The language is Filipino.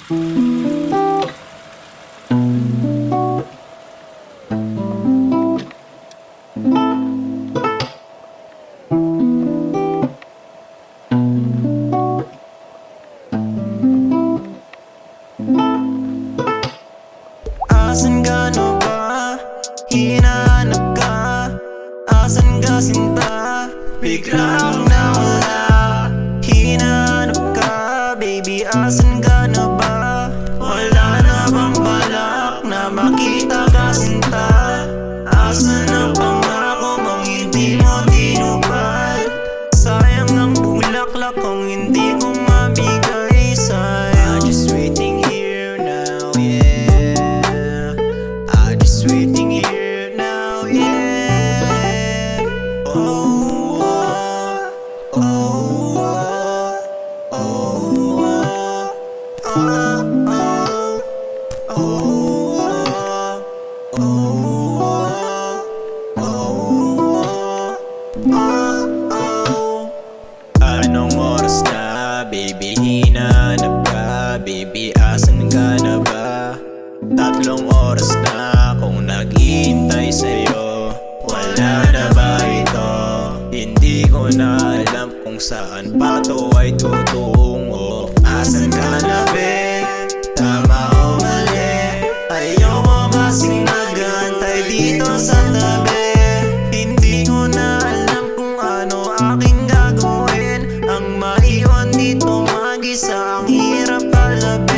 Asan ka na ba? Hinahanap ka. Asan ka sinta? Biglang nawala. Hinahanap ka, baby, asan ka na ba? Wala na bang balak na makita ka sinta? Asan ang pangako mong hindi mo tinupad? Sayang ang bulaklak kung hindi ko mabigay sa'yo. I'm just waiting here now, yeah. I'm just waiting here now, yeah. Oh, oh, oh, oh, oh, oh, oh, oh. Anong oras na, baby, hinahanap ka? Baby, asan ka na ba? 3 oras na kung naghihintay sa'yo. Wala na ba ito? Hindi ko na alam kung saan pa to ay tutungo. Asan ka na, be? Tama o mali? Ayoko kasing nag-aantay dito sa tabi. Hindi ko na alam kung ano aking gagawin. Ang maiwan dito mag-isa, ang hirap palabi.